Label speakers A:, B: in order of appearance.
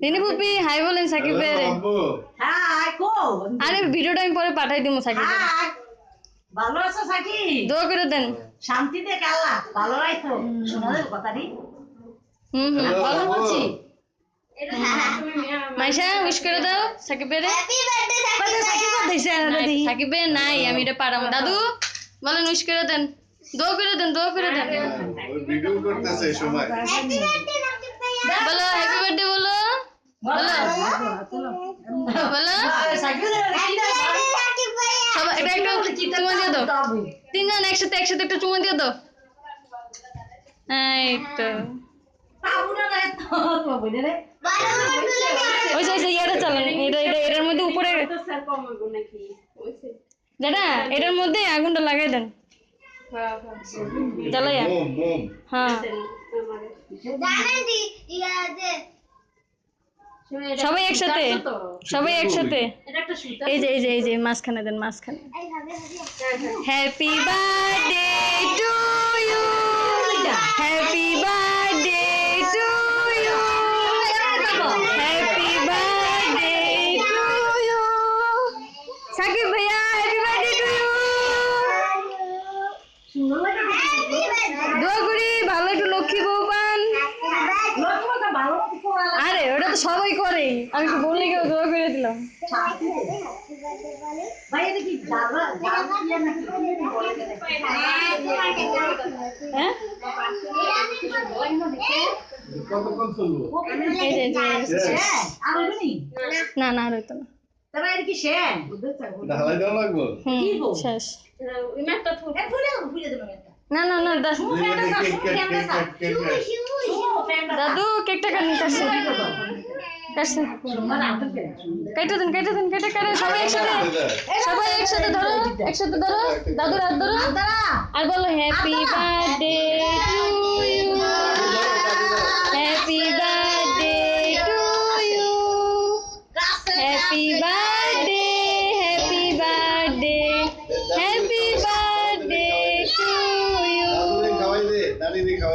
A: রিনি ফুপি হাই বলেন সাকিবের। আরে ভিডিওটা আমি পরে পাঠাই দিব সাকিব।
B: ভালো আছো সাকিব?
A: দোয়া করে দেন
B: শান্তি দে আল্লাহ ভালো রাখো। শোনা দেব কথাটি।
A: ভালো
B: বলছি।
A: মাইশা উইশ করে দাও সাকিবের। সাকিবের নাই আমি এটা পারাম। দাদু বলেন উইশ করে দেন, দোয়া করে দেন, দোয়া করে দেন।
C: ভিডিও করতেছে সময়
A: বলো হ্যাপি বার্থডে বলো, বলো বলো সবাই এটা একটা চুমা দিয়ে দাও। তিনজন একসাথে একসাথে একটা চুমা দিয়ে দাও। এই তো ওই যে ইয়াটা চালান, এটার মধ্যে উপরে দাদা এটার মধ্যে আগুনটা লাগাই দেন। জ্বালাইয়া হ্যাঁ সবাই একসাথে, সবাই একসাথে। এই যে মাঝখানে দেন, মাঝখানে। Happy birthday to you, happy birthday to you, happy birthday to you. Shakib ভাইয়া হ্যাপি বার্থডে টু ইউ। দোয়া করি ভালো একটু লক্ষ্মী বউ পান। আরে ওটা তো সবাই করে, আমি তো বললে কেউ দোয়া করে দিলাম। হ্যাঁ না না আর হইতো না। শেষ না না না দাদু কেকটা কাটে কাটছে কাটছে কেটে দেন কেটে দেন কেটে কেটে সবাই একসাথে ধরো, একসাথে ধরো, দাদুর হাত ধরো আর বলো হ্যাপি বার্থডে টু ইউ।